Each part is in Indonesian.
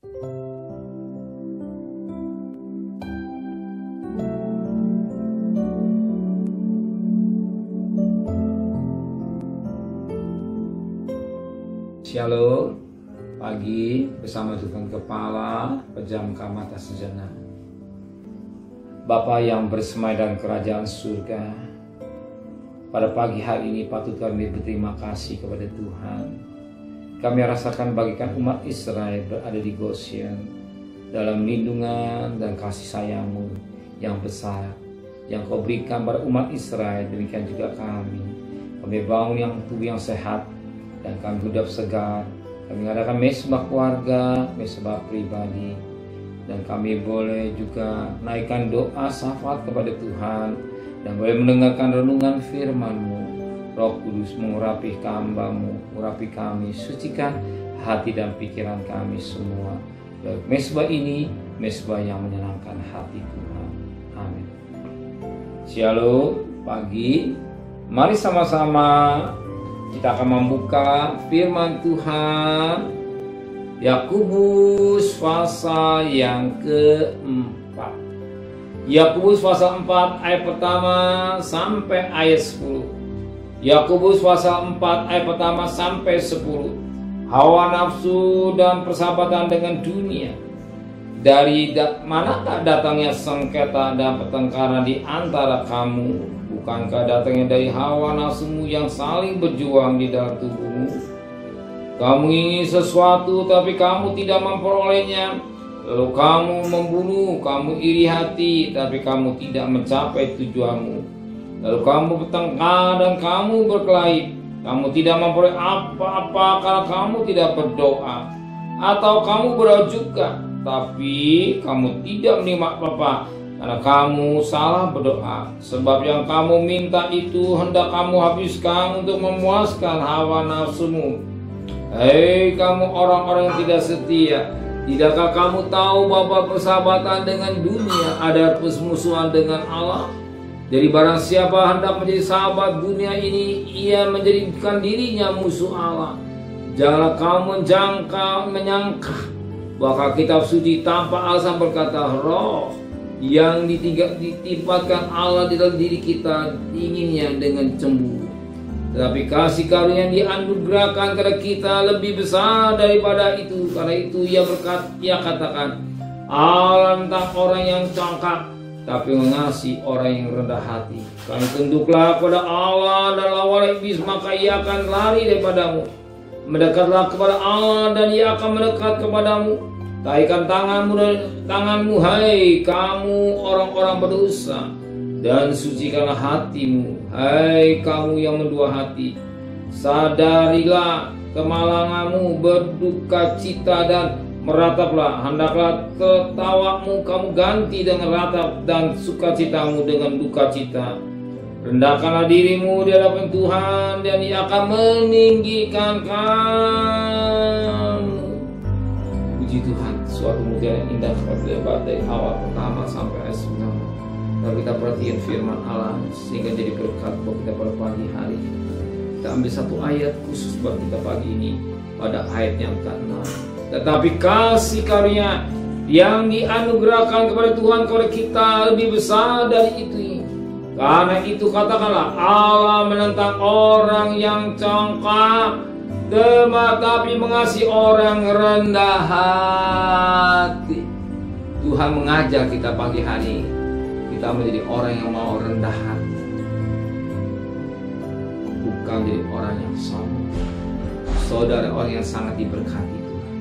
Shalom, pagi bersama Tuhan Kepala, pejamkan mata sejenak. Bapa yang bersemai dalam kerajaan surga, pada pagi hari ini patut kami berterima kasih kepada Tuhan. Kami rasakan bagikan umat Israel berada di Goshen dalam lindungan dan kasih sayang-Mu yang besar yang Kau berikan pada umat Israel. Demikian juga kami bangun yang tubuh yang sehat dan kami hidup segar. Kami mengadakan mesbah keluarga, mesbah pribadi, dan kami boleh juga naikkan doa syafaat kepada Tuhan dan boleh mendengarkan renungan firman-Mu. Roh Kudus mengurapi hamba-Mu, urapi kami, sucikan hati dan pikiran kami semua. Mesbah ini mesbah yang menyenangkan hati Tuhan. Amin. Shalom, pagi. Mari sama-sama kita akan membuka firman Tuhan Yakobus pasal yang keempat. Yakobus pasal 4 ayat pertama sampai ayat 10. Yakobus pasal 4 ayat pertama sampai 10. Hawa nafsu dan persahabatan dengan dunia. Dari manakah datangnya sengketa dan pertengkaran di antara kamu? Bukankah datangnya dari hawa nafsumu yang saling berjuang di dalam tubuhmu? Kamu ingin sesuatu tapi kamu tidak memperolehnya. Lalu kamu membunuh, kamu iri hati tapi kamu tidak mencapai tujuanmu. Lalu kamu bertengkar dan kamu berkelahi. Kamu tidak memperoleh apa-apa karena kamu tidak berdoa. Atau kamu berdoa juga tapi kamu tidak menerima apa-apa karena kamu salah berdoa. Sebab yang kamu minta itu hendak kamu habiskan untuk memuaskan hawa nafsumu. Hei kamu orang-orang yang tidak setia, tidakkah kamu tahu bahwa persahabatan dengan dunia ada permusuhan dengan Allah? Jadi barang siapa hendak menjadi sahabat dunia ini, ia menjadikan dirinya musuh Allah. Janganlah kamu menyangka bahwa kitab suci tanpa alasan berkata roh yang ditimpakan Allah di dalam diri kita inginnya dengan cemburu. Tetapi kasih karunia yang dianugerahkan kepada kita lebih besar daripada itu. Karena itu ia katakan, Allah tentang orang yang congkak, tapi mengasihi orang yang rendah hati. Karena tunduklah kepada Allah dan lawanlah iblis, maka ia akan lari daripadamu. Mendekatlah kepada Allah dan ia akan mendekat kepadamu. Taikkan tanganmu, hai kamu orang-orang berdosa, dan sucikanlah hatimu, hai kamu yang mendua hati. Sadarilah kemalanganmu, berduka cita dan merataplah. Hendaklah ketawamu kamu ganti dengan ratap dan sukacitamu dengan duka cita. Rendahkanlah dirimu di hadapan Tuhan dan Ia akan meninggikan kamu. Puji Tuhan, suatu mutiara yang indah terdapat dari awal pertama sampai ayat 9. Lalu kita perhatikan firman Allah sehingga jadi berkat buat kita pada pagi hari. Kita ambil satu ayat khusus buat kita pagi ini pada ayat yang ke-6. Tetapi kasih karunia yang dianugerahkan kepada Tuhan kepada kita lebih besar dari itu. Karena itu katakanlah Allah menentang orang yang congkak, tetapi mengasihi orang rendah hati. Tuhan mengajar kita pagi hari kita menjadi orang yang mau rendah hati, bukan jadi orang yang sombong. Saudara, orang yang sangat diberkati Tuhan.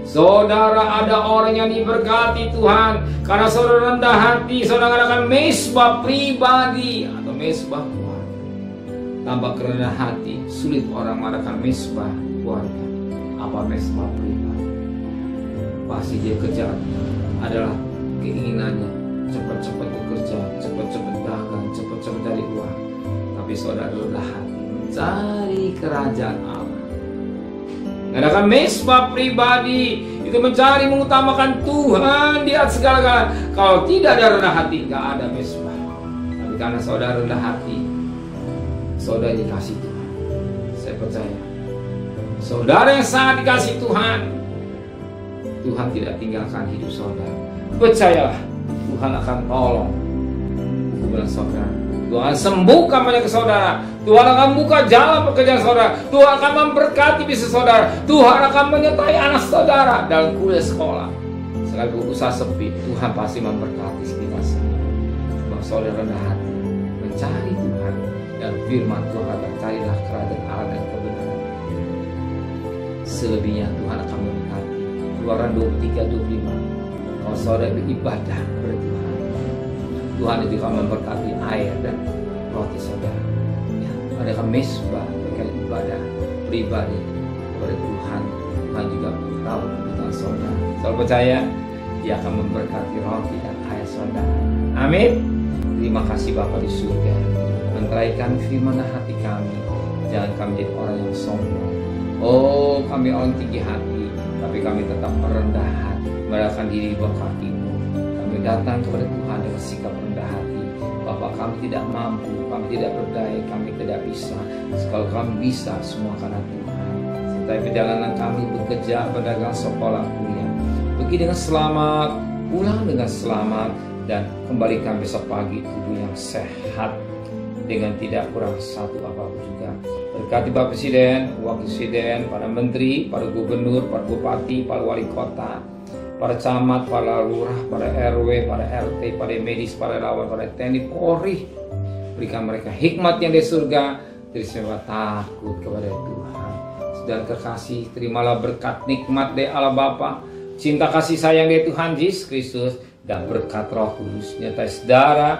Saudara, ada orang yang diberkati Tuhan karena saudara rendah hati. Saudara akan mesbah pribadi atau mesbah keluarga. Tanpa kerendahan hati, sulit orang mengadakan mesbah keluarga. Apa mesbah pribadi? Pasti dia kejar adalah keinginannya cepat-cepat bekerja, cepat-cepat dagang, cepat-cepat cari uang. Tapi saudara rendah hati mencari kerajaan Allah. Mengadakan mesbah pribadi itu mencari mengutamakan Tuhan di atas segala-galanya. Kalau tidak ada rendah hati, nggak ada mesbah. Tapi karena saudara rendah hati, saudara dikasih Tuhan. Saya percaya saudara yang sangat dikasih Tuhan Tuhan tidak tinggalkan hidup saudara. Percayalah, Tuhan akan tolong hubungan saudara. Tuhan sembuhkan penyakit saudara. Tuhan akan buka jalan pekerjaan saudara. Tuhan akan memberkati bisnis saudara. Tuhan akan menyertai anak saudara dalam kuliah sekolah. Sekalipun usaha sepi, Tuhan pasti memberkati kita semua. Sebab saudara rendah hati mencari Tuhan dan firman Tuhan, dan carilah kerajaan Allah dan kebenaran. Selebihnya Tuhan akan memberkati. Keluaran 23-25. Kalau saudara beribadah kepada Tuhan, Tuhan itu akan memberkati air dan roti saudara. Ya, adakan mesbah berikan ibadah pribadi kepada Tuhan. Tuhan juga tahu kebutuhan saudara. Saudara percaya, Dia akan memberkati roti dan air saudara. Amin. Terima kasih Bapa di surga. Menteraikan firman hati kami. Jangan kami jadi orang yang sombong. Oh, kami orang tinggi hati, tapi kami tetap merendah hati, merendahkan diri di bawah kaki-Mu. Kami datang kepada Tuhan dengan sikap rendah hati. Bapak, kami tidak mampu, kami tidak berdaya, kami tidak bisa. Kalau kami bisa, semua karena Tuhan. Sertai perjalanan kami bekerja, berdagang, sekolah, kuliah. Pergi dengan selamat, pulang dengan selamat, dan kembalikan besok pagi tubuh yang sehat dengan tidak kurang satu apapun juga. Berkati Bapak Presiden, Wakil Presiden, para Menteri, para Gubernur, para Bupati, para Wali Kota, para camat, para lurah, para RW, para RT, para medis, para relawan, para TNI, Polri. Berikan mereka hikmat yang dari surga, dari semua takut kepada Tuhan. Saudara kekasih, terimalah berkat nikmat dari Allah Bapa, cinta kasih sayang dari Tuhan Yesus Kristus, dan berkat Roh Kudus nyata saudara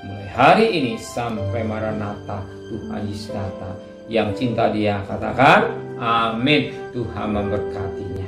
mulai hari ini sampai Maranatha Tuhan Yesus datang. Yang cinta Dia katakan amin. Tuhan memberkatinya.